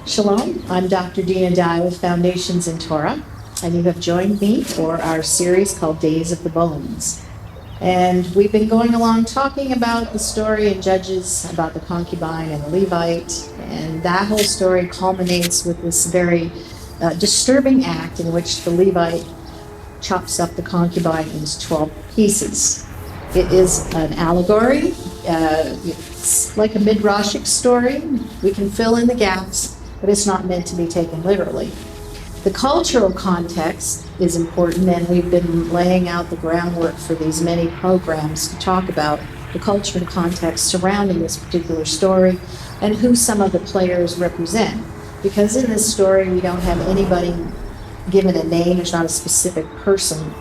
Shalom, I'm Dr. Dina Dye with Foundations in Torah, and you have joined me for our series called Days of the Bones. And we've been going along talking about the story in Judges about the concubine and the Levite, and that whole story culminates with this very disturbing act in which the Levite chops up the concubine into 12 pieces. It is an allegory. It's like a midrashic story. We can fill in the gaps, but it's not meant to be taken literally. The cultural context is important, and we've been laying out the groundwork for these many programs to talk about the cultural context surrounding this particular story and who some of the players represent. Because in this story, we don't have anybody given a name. There's not a specific person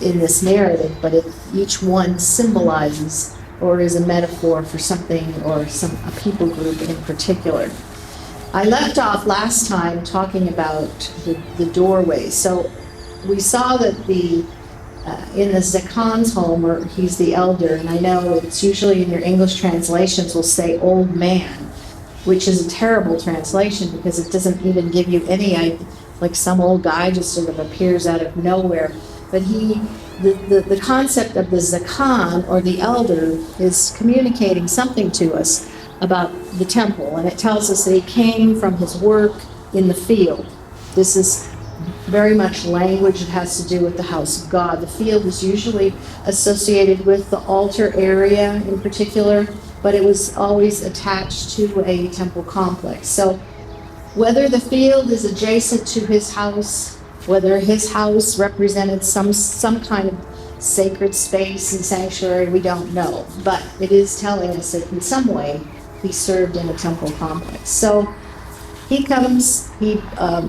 in this narrative, but each one symbolizes or is a metaphor for something or a people group in particular. I left off last time talking about the doorway. So we saw that in the Zakan's home, or he's the elder, and I know it's usually in your English translations will say old man, which is a terrible translation because it doesn't even give you any, like some old guy just sort of appears out of nowhere. But the concept of the Zakan, or the elder, is communicating something to us about the temple, and it tells us that he came from his work in the field. This is very much language that has to do with the house of God. The field is usually associated with the altar area in particular, but it was always attached to a temple complex. So whether the field is adjacent to his house, whether his house represented some kind of sacred space and sanctuary, we don't know. But it is telling us that in some way he served in a temple complex. So he comes, he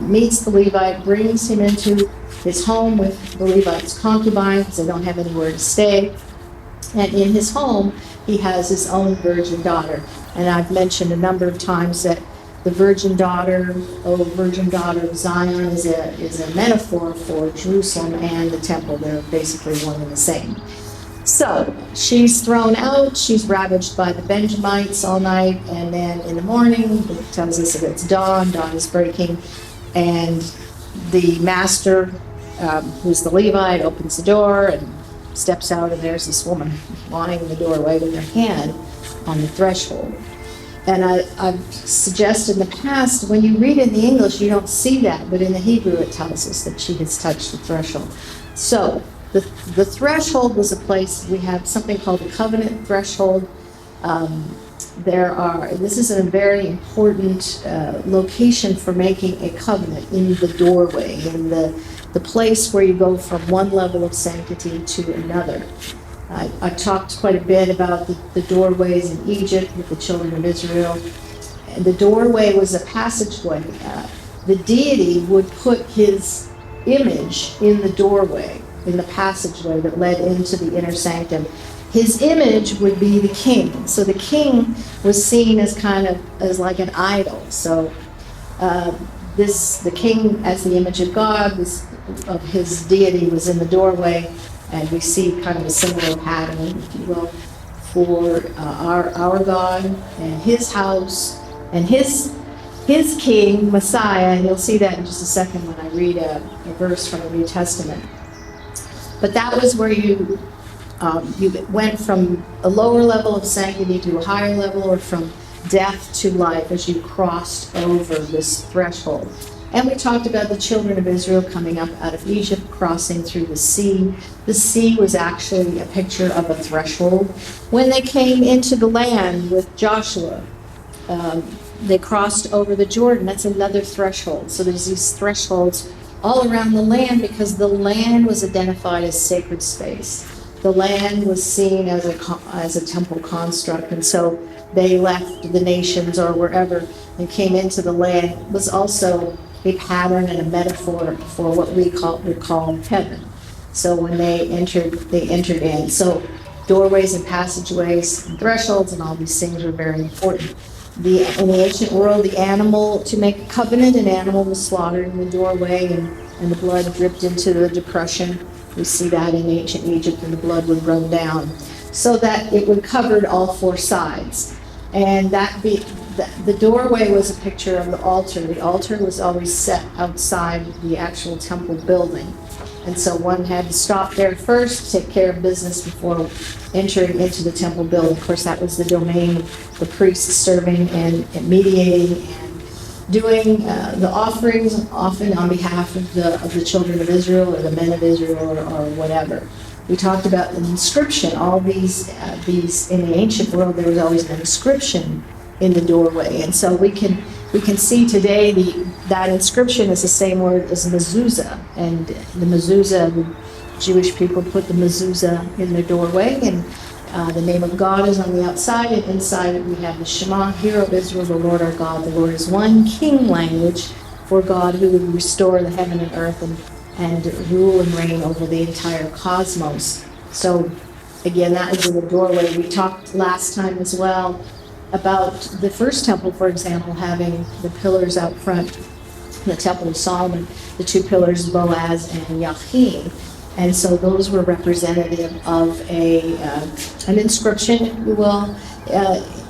meets the Levite, brings him into his home with the Levite's concubines. They don't have anywhere to stay. And in his home, he has his own virgin daughter. And I've mentioned a number of times that the virgin daughter, virgin daughter of Zion, is a metaphor for Jerusalem and the temple. They're basically one and the same. So she's thrown out, she's ravaged by the Benjamites all night, and then in the morning, it tells us that it's dawn is breaking, and the master, who's the Levite, opens the door and steps out, and there's this woman lying in the doorway with her hand on the threshold. And I've suggested in the past, when you read it in the English, you don't see that, but in the Hebrew it tells us that she has touched the threshold. So the threshold was a place, we have something called the covenant threshold. This is a very important location for making a covenant, in the doorway, in the place where you go from one level of sanctity to another. I talked quite a bit about the doorways in Egypt with the children of Israel. And the doorway was a passageway. The deity would put his image in the doorway, in the passageway that led into the inner sanctum. His image would be the king. So the king was seen as as like an idol. So the king, as the image of God, of his deity, was in the doorway. And we see kind of a similar pattern, if you will, for our God and his house and his king, Messiah. And you'll see that in just a second when I read a verse from the New Testament. But that was where you went from a lower level of sanctity to a higher level, or from death to life, as you crossed over this threshold. And we talked about the children of Israel coming up out of Egypt, crossing through the sea. The sea was actually a picture of a threshold. When they came into the land with Joshua, they crossed over the Jordan. That's another threshold. So there's these thresholds all around the land, because the land was identified as sacred space. The land was seen as a temple construct, and so they left the nations or wherever and came into the land. It was also a pattern and a metaphor for what we call heaven. So when they entered in. So doorways and passageways and thresholds and all these things were very important. In the ancient world, to make a covenant, an animal was slaughtered in the doorway, and the blood dripped into the depression. We see that in ancient Egypt, and the blood would run down, so that it would cover all four sides. And the doorway was a picture of the altar. The altar was always set outside the actual temple building. And so one had to stop there first, take care of business before entering into the temple building. Of course, that was the domain of the priests serving and mediating and doing the offerings, often on behalf of the children of Israel or the men of Israel or whatever. We talked about an inscription. All these in the ancient world, there was always an inscription in the doorway. And so we can see today that inscription is the same word as mezuzah. And the mezuzah, the Jewish people put the mezuzah in their doorway, and the name of God is on the outside, and inside it we have the Shema, Hear, O Israel, the Lord our God. The Lord is one, King language for God who would restore the heaven and earth and rule and reign over the entire cosmos. So again, that is in the doorway. We talked last time as well about the first temple, for example, having the pillars out front, the Temple of Solomon, the two pillars, Boaz and Yachin. And so those were representative of an inscription, if you will.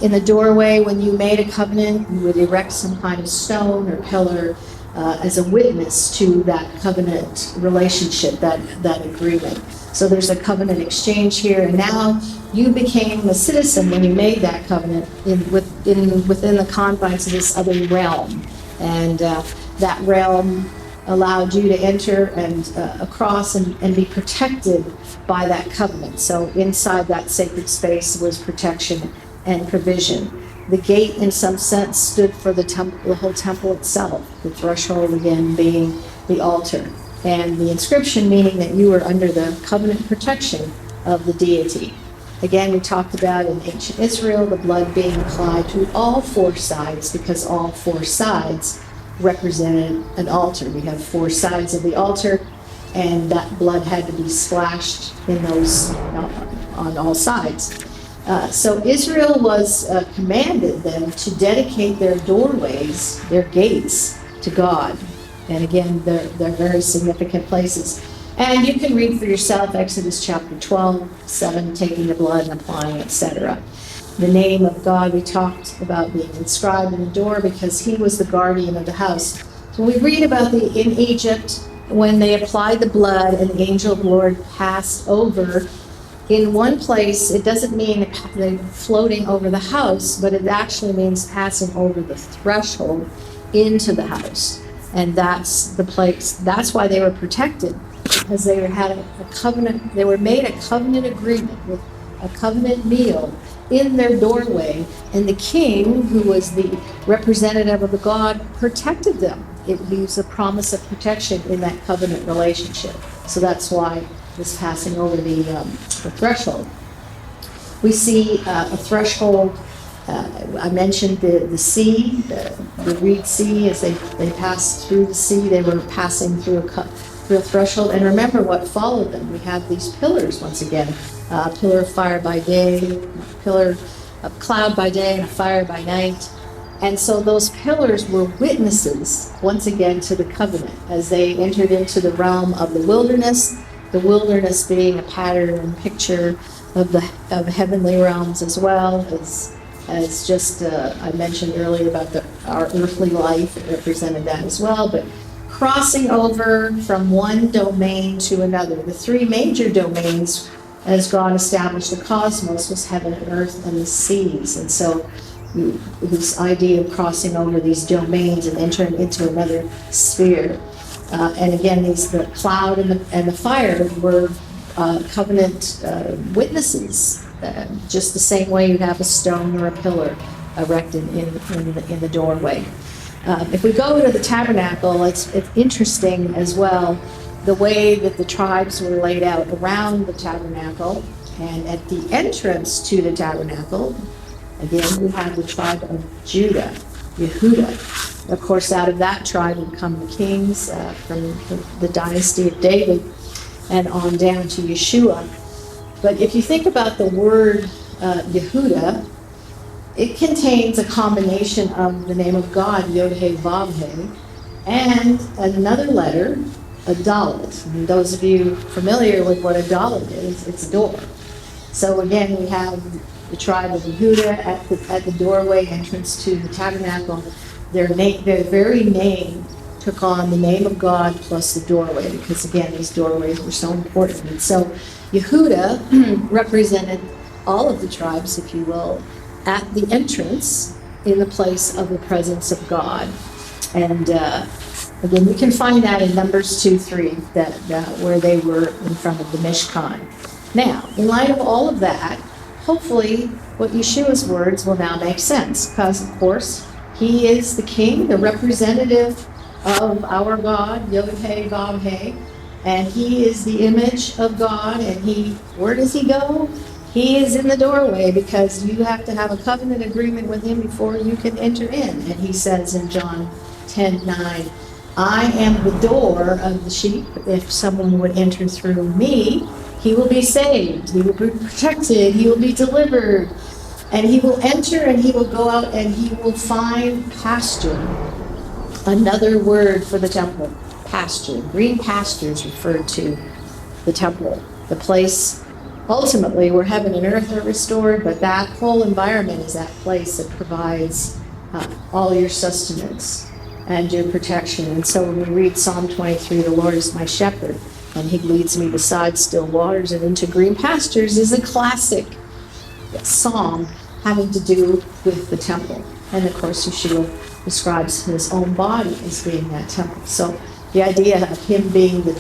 In the doorway, when you made a covenant, you would erect some kind of stone or pillar as a witness to that covenant relationship, that agreement. So there's a covenant exchange here, and now you became a citizen when you made that covenant within the confines of this other realm. And that realm allowed you to enter and across and be protected by that covenant. So inside that sacred space was protection and provision. The gate, in some sense, stood for the whole temple itself, the threshold again being the altar, and the inscription meaning that you were under the covenant protection of the deity. Again, we talked about in ancient Israel, the blood being applied to all four sides, because all four sides represented an altar. We have four sides of the altar, and that blood had to be splashed in those on all sides. So Israel was commanded then to dedicate their doorways, their gates, to God. And again, they're very significant places. And you can read for yourself Exodus chapter 12, 7, taking the blood and applying, etc. The name of God we talked about being inscribed in the door because he was the guardian of the house. So we read about in Egypt, when they applied the blood and the angel of the Lord passed over, in one place, it doesn't mean they're floating over the house, but it actually means passing over the threshold into the house. And that's the place, that's why they were protected, because they had a covenant, they were made a covenant agreement with a covenant meal in their doorway, and the king, who was the representative of the God, protected them. It leaves a promise of protection in that covenant relationship. So that's why this passing over the threshold. We see a threshold. I mentioned the sea, the Reed Sea. As they passed through the sea, they were passing through a threshold. And remember what followed them. We have these pillars once again: a pillar of fire by day, a pillar of cloud by day, and a fire by night. And so those pillars were witnesses once again to the covenant as they entered into the realm of the wilderness. The wilderness being a pattern and picture of heavenly realms, as well as just I mentioned earlier about our earthly life. It represented that as well. But crossing over from one domain to another, the three major domains as God established the cosmos was heaven and earth and the seas. And so this idea of crossing over these domains and entering into another sphere. And again, the cloud and the fire were covenant witnesses, just the same way you have a stone or a pillar erected in the doorway. If we go to the tabernacle, it's interesting as well the way that the tribes were laid out around the tabernacle, and at the entrance to the tabernacle, again, you have the tribe of Judah, Yehudah. Of course, out of that tribe would come the kings from the dynasty of David and on down to Yeshua. But if you think about the word Yehudah, it contains a combination of the name of God, Yod-Heh-Vav-Heh, and another letter, a Dalet. And those of you familiar with what a Dalet is, it's a door. So again, we have the tribe of Yehuda at the doorway entrance to the tabernacle. Their very name took on the name of God plus the doorway, because again, these doorways were so important. And so Yehuda represented all of the tribes, if you will, at the entrance in the place of the presence of God. And again, we can find that in Numbers 2:3, that where they were in front of the Mishkan. Now, in light of all of that, hopefully what Yeshua's words will now make sense, because of course he is the king, the representative of our God, Yod-Heh, Vav-Heh, and he is the image of God. And where does he go? He is in the doorway, because you have to have a covenant agreement with him before you can enter in. And he says in John 10:9, I am the door of the sheep. If someone would enter through me, he will be saved, he will be protected, he will be delivered, and he will enter and he will go out and he will find pasture. Another word for the temple, pasture. Green pastures referred to the temple, the place ultimately where heaven and earth are restored, but that whole environment is that place that provides all your sustenance and your protection. And so when we read Psalm 23, the Lord is my shepherd, and he leads me beside still waters and into green pastures, is a classic psalm having to do with the temple. And of course, Yeshua describes his own body as being that temple. So the idea of him being the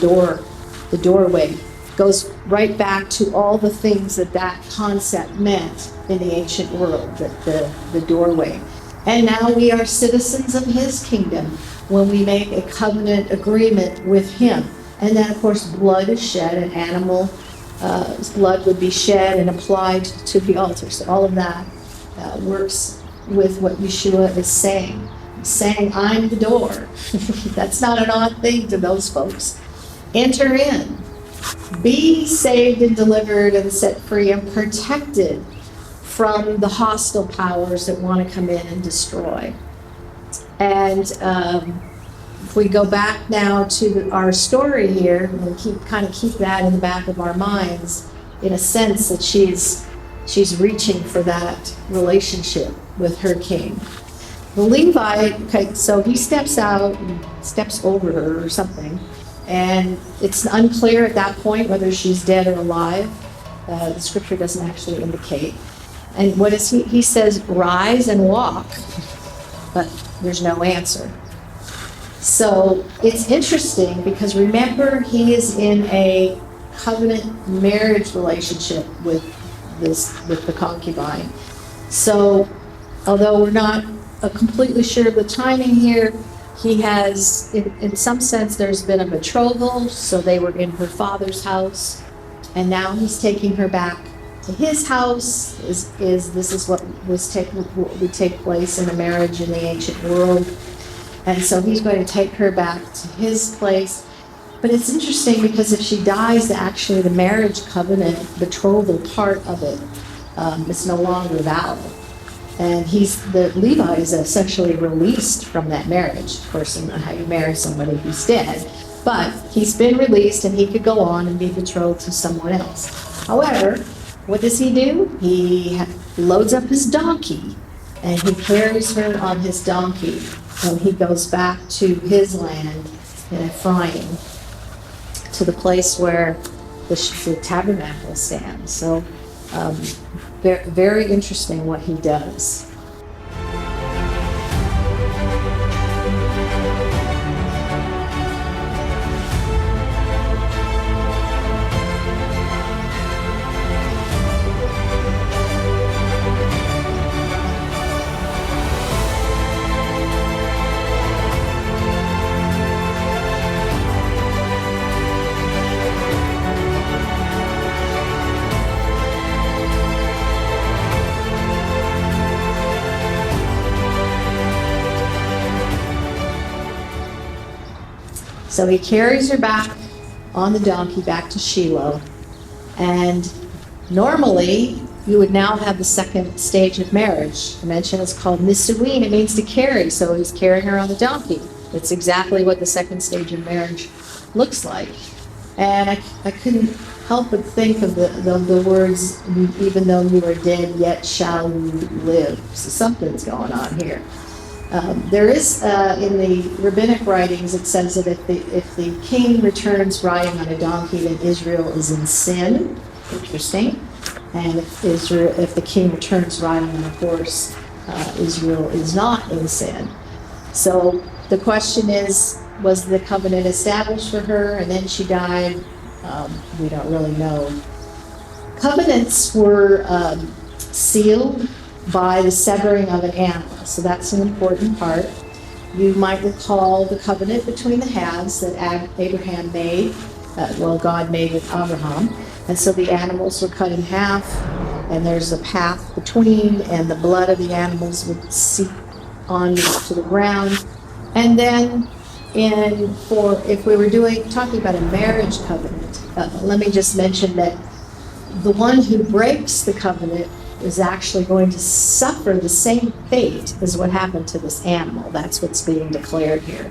doorway, goes right back to all the things that concept meant in the ancient world, the doorway. And now we are citizens of his kingdom when we make a covenant agreement with him. And then, of course, blood is shed, and animal blood would be shed and applied to the altar. So all of that works with what Yeshua is saying. He's saying, I'm the door. That's not an odd thing to those folks. Enter in. Be saved and delivered and set free and protected from the hostile powers that want to come in and destroy. And if we go back now to our story here and keep that in the back of our minds, in a sense that she's reaching for that relationship with her king. The Levite, okay, so he steps out and steps over her or something, and it's unclear at that point whether she's dead or alive. The scripture doesn't actually indicate. And what is he? He says, rise and walk, but there's no answer. So it's interesting because remember, he is in a covenant marriage relationship with the concubine. So although we're not completely sure of the timing here, he has, in some sense, there's been a betrothal, so they were in her father's house, and now he's taking her back to his house. This is what would take place in a marriage in the ancient world. And so he's going to take her back to his place. But it's interesting because if she dies, actually the marriage covenant betrothal part of it is no longer valid. And the Levi is essentially released from that marriage. Of course, you know how you marry somebody who's dead. But he's been released and he could go on and be betrothed to someone else. However, what does he do? He loads up his donkey and he carries her on his donkey. And he goes back to his land in Ephraim, to the place where the tabernacle stands. So very, very interesting what he does. So he carries her back on the donkey back to Shiloh. And normally, you would now have the second stage of marriage. I mentioned it's called nisuin. It means to carry. So he's carrying her on the donkey. It's exactly what the second stage of marriage looks like. And I couldn't help but think of the words, even though you are dead, yet shall you live. So something's going on here. There is, in the rabbinic writings, it says that if the king returns riding on a donkey, then Israel is in sin. Interesting. And if the king returns riding on a horse, Israel is not in sin. So the question is, was the covenant established for her and then she died? We don't really know. Covenants were sealed by the severing of an animal, so that's an important part. You might recall the covenant between the halves that Abraham made, God made with Abraham. And so the animals were cut in half, and there's a path between, and the blood of the animals would seep on to the ground. And then if we were talking about a marriage covenant, let me just mention that the one who breaks the covenant is actually going to suffer the same fate as what happened to this animal. That's what's being declared here.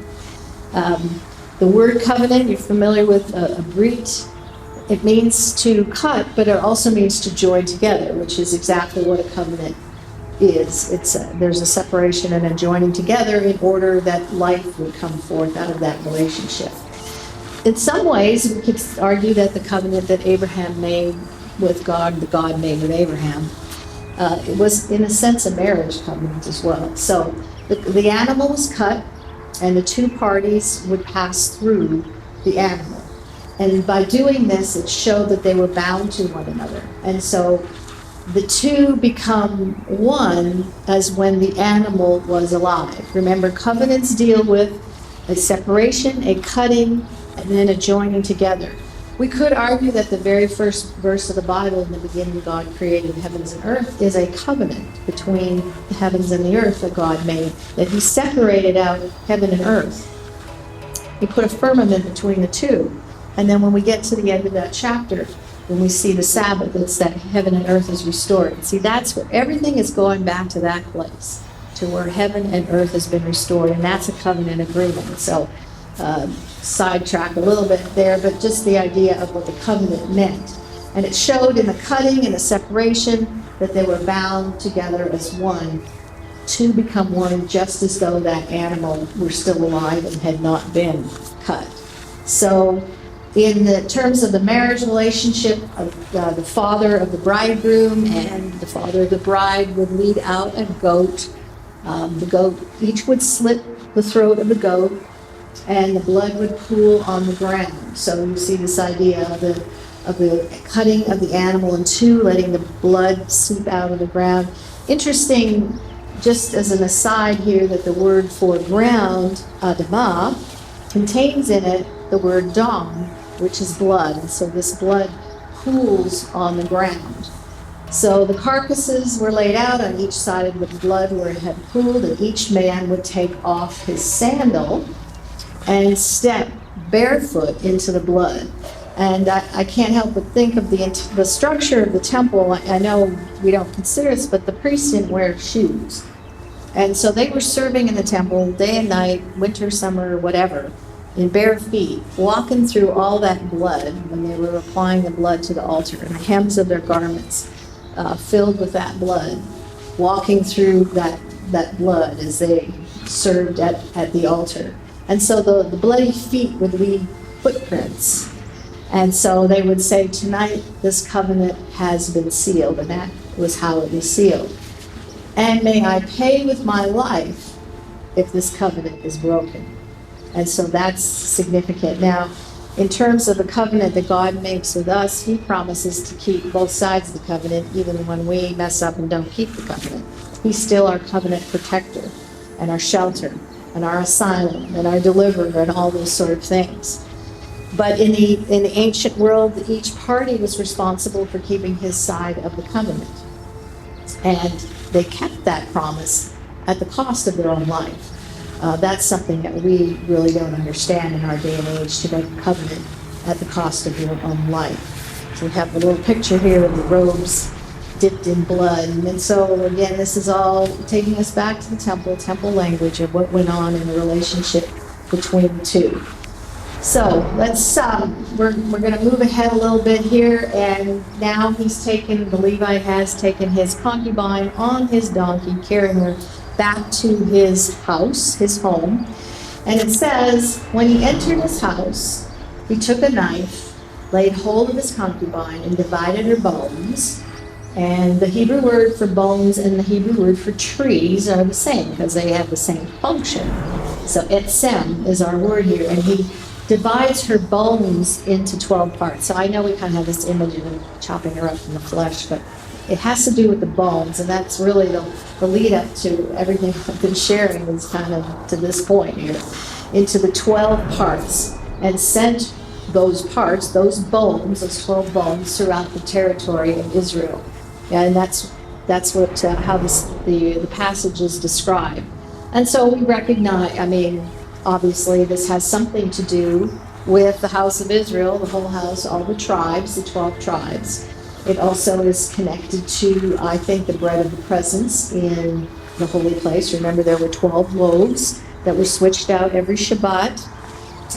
The word covenant, you're familiar with a brit. It means to cut, but it also means to join together, which is exactly what a covenant is. There's a separation and a joining together in order that life would come forth out of that relationship. In some ways, we could argue that the covenant that Abraham made with God, the God made with Abraham, it was in a sense a marriage covenant as well. So the animal was cut, and the two parties would pass through the animal. And by doing this, it showed that they were bound to one another. And so the two become one as when the animal was alive. Remember, covenants deal with a separation, a cutting, and then a joining together. We could argue that the very first verse of the Bible, in the beginning God created heavens and earth, is a covenant between the heavens and the earth that God made, that he separated out heaven and earth. He put a firmament between the two. And then when we get to the end of that chapter, when we see the Sabbath, it's that heaven and earth is restored. See, that's where everything is going back to that place, to where heaven and earth has been restored, and that's a covenant agreement. So, sidetrack a little bit there, but just the idea of what the covenant meant. And it showed in the cutting and the separation that they were bound together as one to become one, just as though that animal were still alive and had not been cut. So, in the terms of the marriage relationship, the father of the bridegroom and the father of the bride would lead out a goat. The goat, each would slit the throat of the goat, and the blood would pool on the ground. So you see this idea of the cutting of the animal in two, letting the blood seep out of the ground. Interesting, just as an aside here, that the word for ground, adamah, contains in it the word dam, which is blood. And so this blood pools on the ground. So the carcasses were laid out on each side of the blood where it had pooled, and each man would take off his sandal and step barefoot into the blood. And I can't help but think of the structure of the temple. I know we don't consider this, but the priests didn't wear shoes. And so they were serving in the temple day and night, winter, summer, whatever, in bare feet, walking through all that blood when they were applying the blood to the altar, and the hems of their garments filled with that blood, walking through that blood as they served at the altar. And so the bloody feet would leave footprints. And so they would say, tonight this covenant has been sealed, and that was how it was sealed. And may I pay with my life if this covenant is broken. And so that's significant. Now, in terms of the covenant that God makes with us, he promises to keep both sides of the covenant, even when we mess up and don't keep the covenant. He's still our covenant protector and our shelter and our asylum and our deliverer and all those sort of things. But in the ancient world, each party was responsible for keeping his side of the covenant. And they kept that promise at the cost of their own life. That's something that we really don't understand in our day and age, to make a covenant at the cost of your own life. So we have a little picture here of the robes dipped in blood. And so again, this is all taking us back to the temple language of what went on in the relationship between the two. So let's, we're going to move ahead a little bit here, and now the Levite has taken his concubine on his donkey, carrying her back to his house, his home. And it says, when he entered his house, he took a knife, laid hold of his concubine, and divided her bones. And the Hebrew word for bones and the Hebrew word for trees are the same because they have the same function. So etsem is our word here, and he divides her bones into 12 parts. So I know we kind of have this image of him chopping her up in the flesh, but it has to do with the bones, and that's really the lead up to everything I've been sharing is kind of to this point here, into the 12 parts, and sent those parts, those bones, those 12 bones throughout the territory of Israel. And that's what how the passage is described. And so we recognize, obviously this has something to do with the house of Israel, the whole house, all the tribes, the 12 tribes. It also is connected to, I think, the bread of the presence in the holy place. Remember, there were 12 loaves that were switched out every Shabbat,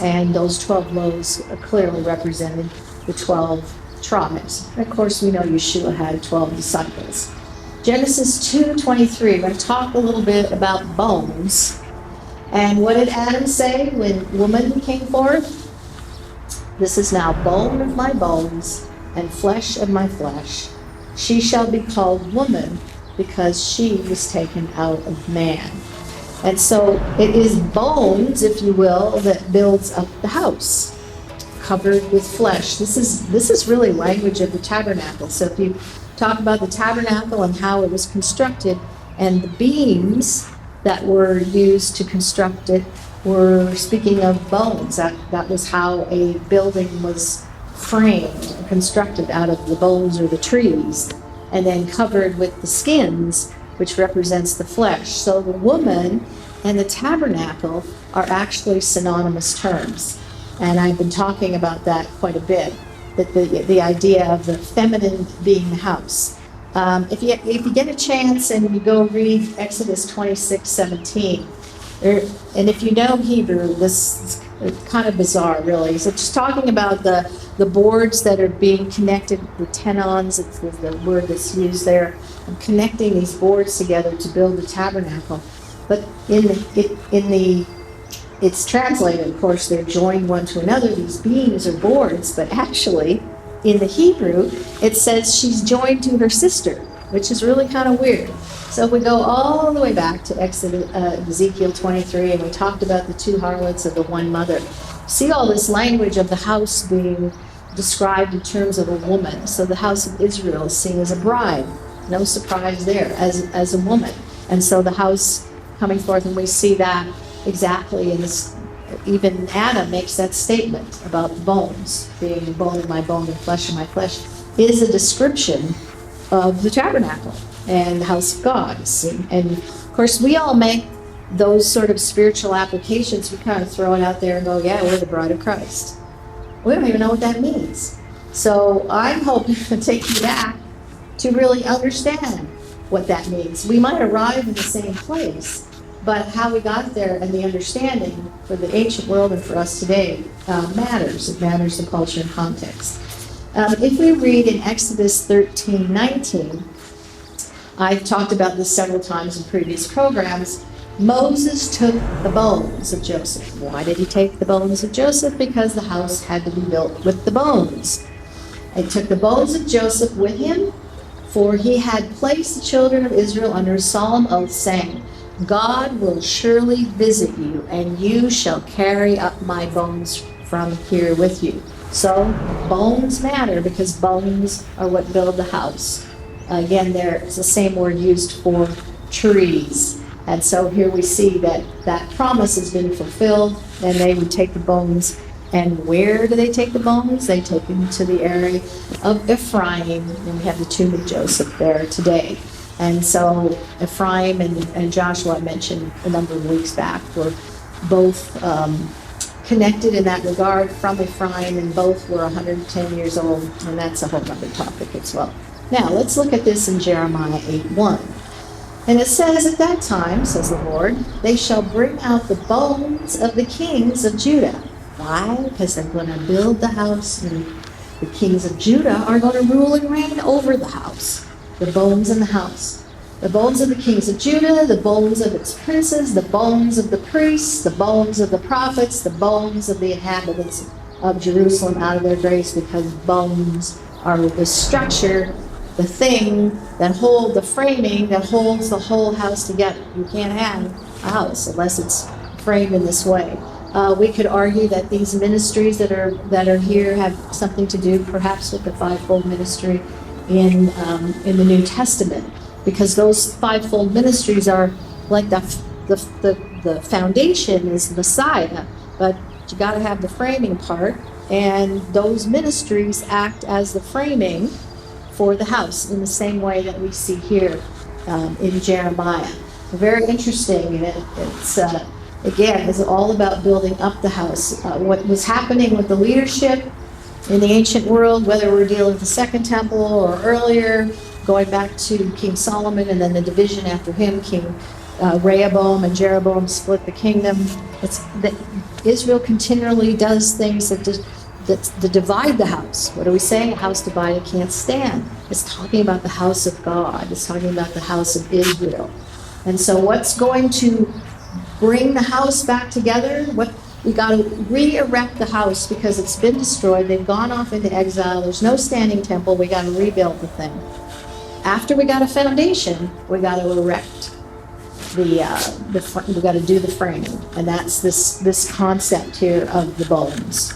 and those 12 loaves clearly represented the 12 tribes. And of course, we know Yeshua had 12 disciples. Genesis 2:23, we're going to talk a little bit about bones. And what did Adam say when woman came forth? This is now bone of my bones and flesh of my flesh. She shall be called woman because she was taken out of man. And so it is bones, if you will, that builds up the house, covered with flesh. This is really language of the tabernacle. So if you talk about the tabernacle and how it was constructed, and the beams that were used to construct it were speaking of bones. That was how a building was framed, constructed out of the bones or the trees, and then covered with the skins, which represents the flesh. So the woman and the tabernacle are actually synonymous terms. And I've been talking about that quite a bit, that the idea of the feminine being the house. If you get a chance and you go read Exodus 26:17, and if you know Hebrew, this is kind of bizarre, really. So just talking about the boards that are being connected, the tenons, it's the word that's used there, and connecting these boards together to build the tabernacle. But it's translated, of course, they're joined one to another, these beams or boards, but actually, in the Hebrew, it says she's joined to her sister, which is really kind of weird. So if we go all the way back to Ezekiel 23, and we talked about the two harlots of the one mother, see all this language of the house being described in terms of a woman. So the house of Israel is seen as a bride, no surprise there, as a woman. And so the house coming forth, and we see that exactly in this. Even Adam makes that statement about bones, being bone of my bone and flesh of my flesh, is a description of the tabernacle and the house of God. See? And of course, we all make those sort of spiritual applications. We kind of throw it out there and go, yeah, we're the bride of Christ. We don't even know what that means. So I'm hoping to take you back to really understand what that means. We might arrive in the same place, but how we got there and the understanding for the ancient world and for us today matters. It matters the culture and context. If we read in Exodus 13:19, I've talked about this several times in previous programs. Moses took the bones of Joseph. Why did he take the bones of Joseph? Because the house had to be built with the bones. He took the bones of Joseph with him, for he had placed the children of Israel under a solemn oath, saying, God will surely visit you, and you shall carry up my bones from here with you. So bones matter because bones are what build the house. Again, there's the same word used for trees. And so here we see that that promise has been fulfilled, and they would take the bones. And where do they take the bones? They take them to the area of Ephraim, and we have the tomb of Joseph there today. And so Ephraim and Joshua, I mentioned a number of weeks back, were both connected in that regard from Ephraim, and both were 110 years old, and that's a whole other topic as well. Now, let's look at this in Jeremiah 8:1. And it says, at that time, says the Lord, they shall bring out the bones of the kings of Judah Why? Because they're going to build the house, and the kings of Judah are going to rule and reign over the house. The bones in the house. The bones of the kings of Judah, the bones of its princes, the bones of the priests, the bones of the prophets, the bones of the inhabitants of Jerusalem out of their graves, because bones are the structure, the thing that holds, the framing that holds the whole house together. You can't have a house unless it's framed in this way. We could argue that these ministries that are here have something to do perhaps with the fivefold ministry in the New Testament, because those fivefold ministries are like the foundation is Messiah, but you got to have the framing part, and those ministries act as the framing for the house in the same way that we see here in Jeremiah. Very interesting, and it's again, it's all about building up the house. What was happening with the leadership in the ancient world, whether we're dealing with the Second Temple or earlier, going back to King Solomon and then the division after him, King Rehoboam and Jeroboam split the kingdom. It's that Israel continually does things that divide the house. What are we saying? A house divided can't stand. It's talking about the house of God. It's talking about the house of Israel. And so what's going to bring the house back together? We got to re-erect the house because it's been destroyed. They've gone off into exile. There's no standing temple. We got to rebuild the thing. After we got a foundation, we got to erect we got to do the framing, and that's this concept here of the bones.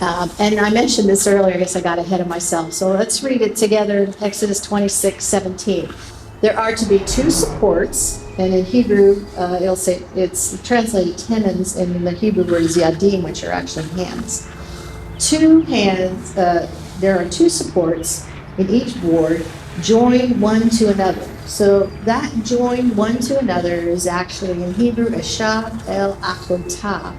And I mentioned this earlier. I guess I got ahead of myself. So let's read it together. Exodus 26:17. There are to be two supports, and in Hebrew, it'll say it's translated tenons, and in the Hebrew word is yadim, which are actually hands. Two hands. There are two supports in each board, join one to another. So that join one to another is actually in Hebrew eshad el achotah,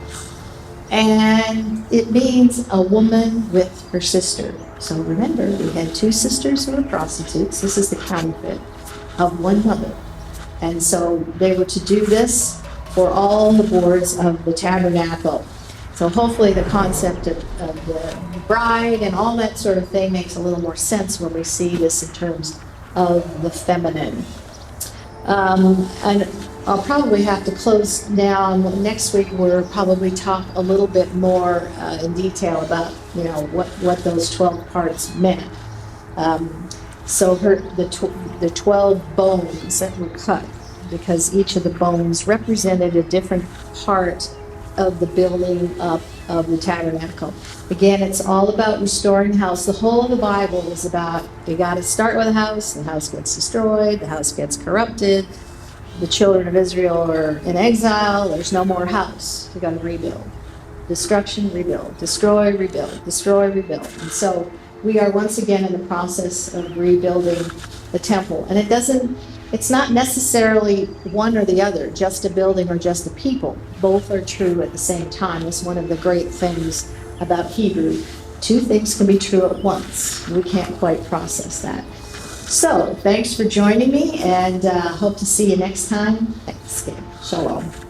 and it means a woman with her sister. So remember, we had two sisters who were prostitutes. This is the counterfeit of one mother. And so they were to do this for all the boards of the tabernacle. So hopefully the concept of the bride and all that sort of thing makes a little more sense when we see this in terms of the feminine. And I'll probably have to close down. Next week we'll probably talk a little bit more in detail about what those 12 parts meant. So the 12 bones that were cut, because each of the bones represented a different part of the building up of the tabernacle. Again, it's all about restoring the house. The whole of the Bible is about, you got to start with a house, the house gets destroyed, the house gets corrupted, the children of Israel are in exile, there's no more house. You got to rebuild. Destruction, rebuild. Destroy, rebuild. Destroy, rebuild. And so we are once again in the process of rebuilding the temple. And it's not necessarily one or the other, just a building or just a people. Both are true at the same time. It's one of the great things about Hebrew. Two things can be true at once. We can't quite process that. So thanks for joining me, and hope to see you next time. Thanks again. Shalom.